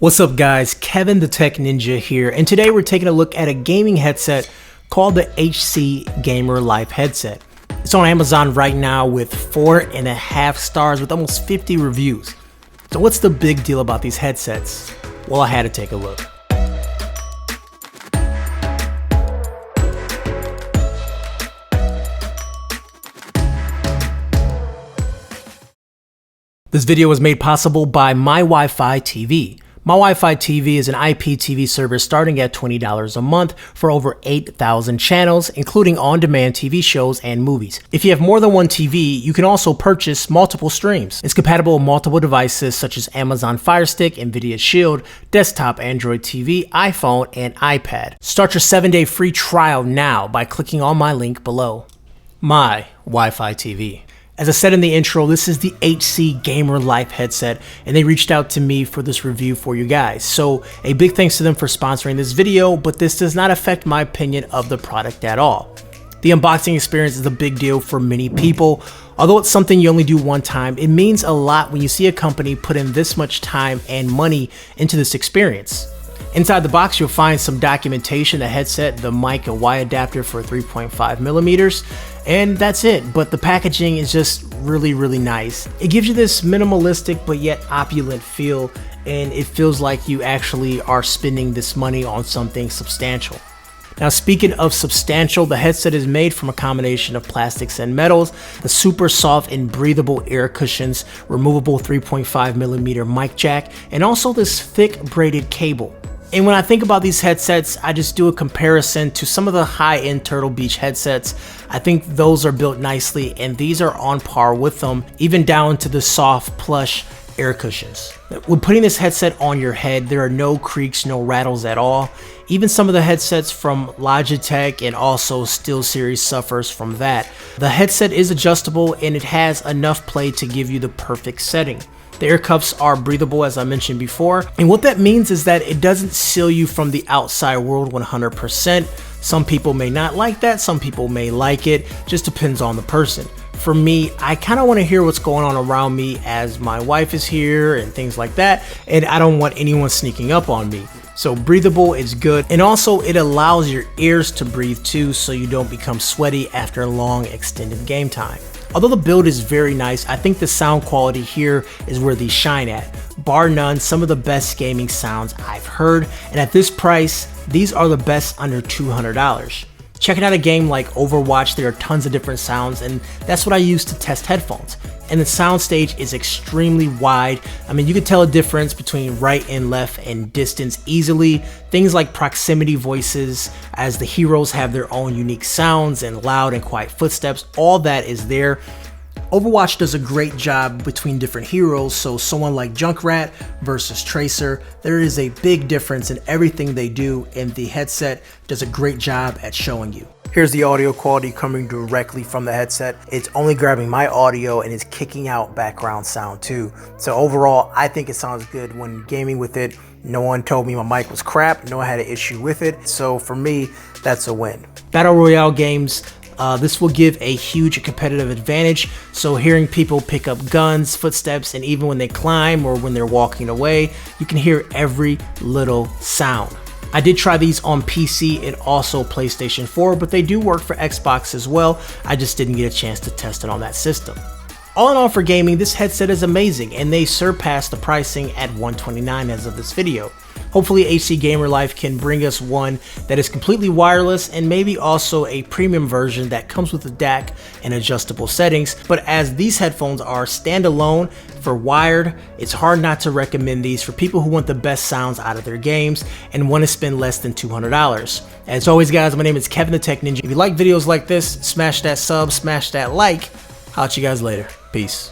What's up guys, Kevin the Tech Ninja here, and today we're taking a look at a gaming headset called the HC Gamer Life headset. It's on Amazon right now with 4.5 stars with almost 50 reviews. So what's the big deal about these headsets? Well, I had to take a look. This video was made possible by My Wi-Fi TV. My Wi-Fi TV is an IPTV service starting at $20 a month for over 8,000 channels, including on-demand TV shows and movies. If you have more than one TV, you can also purchase multiple streams. It's compatible with multiple devices such as Amazon Fire Stick, Nvidia Shield, desktop Android TV, iPhone, and iPad. Start your 7-day free trial now by clicking on my link below. My Wi-Fi TV. As I said in the intro, this is the HC Gamer Life headset, and they reached out to me for this review for you guys. So a big thanks to them for sponsoring this video, but this does not affect my opinion of the product at all. The unboxing experience is a big deal for many people. Although it's something you only do one time, it means a lot when you see a company put in this much time and money into this experience. Inside the box, you'll find some documentation, the headset, the mic, a Y adapter for 3.5 millimeters, and that's it. But the packaging is just really nice. It gives you this minimalistic but yet opulent feel, and it feels like you actually are spending this money on something substantial. Now, speaking of substantial, the headset is made from a combination of plastics and metals, the super soft and breathable air cushions, removable 3.5 millimeter mic jack, and also this thick braided cable. And when I think about these headsets, I just do a comparison to some of the high-end Turtle Beach headsets. I think those are built nicely, and these are on par with them, even down to the soft, plush air cushions. When putting this headset on your head, there are no creaks, no rattles at all. Even some of the headsets from Logitech and also SteelSeries suffers from that. The headset is adjustable, and it has enough play to give you the perfect setting. The air cuffs are breathable, as I mentioned before, and what that means is that it doesn't seal you from the outside world 100%. Some people may not like that, some people may like it, just depends on the person. For me, I kind of want to hear what's going on around me as my wife is here and things like that, and I don't want anyone sneaking up on me. So breathable is good, and also it allows your ears to breathe too, so you don't become sweaty after a long extended game time. Although the build is very nice, I think the sound quality here is where these shine at. Bar none, some of the best gaming sounds I've heard, and at this price, these are the best under $200. Checking out a game like Overwatch, there are tons of different sounds, and that's what I use to test headphones. And the soundstage is extremely wide. I mean, you can tell a difference between right and left and distance easily. Things like proximity voices, as the heroes have their own unique sounds and loud and quiet footsteps, all that is there. Overwatch does a great job between different heroes, so someone like Junkrat versus Tracer, there is a big difference in everything they do, and the headset does a great job at showing you. Here's the audio quality coming directly from the headset. It's only grabbing my audio and it's kicking out background sound too. So overall, I think it sounds good when gaming with it. No one told me my mic was crap, no one had an issue with it. So for me, that's a win. Battle Royale games, this will give a huge competitive advantage. So hearing people pick up guns, footsteps, and even when they climb or when they're walking away, you can hear every little sound. I did try these on PC and also PlayStation 4, but they do work for Xbox as well. I just didn't get a chance to test it on that system. All in all, for gaming, this headset is amazing, and they surpassed the pricing at $129 as of this video. Hopefully HC Gamer Life can bring us one that is completely wireless and maybe also a premium version that comes with a DAC and adjustable settings. But as these headphones are standalone for wired, it's hard not to recommend these for people who want the best sounds out of their games and want to spend less than $200. As always guys, my name is Kevin the Tech Ninja. If you like videos like this, smash that sub, smash that like. I'll catch you guys later. Peace.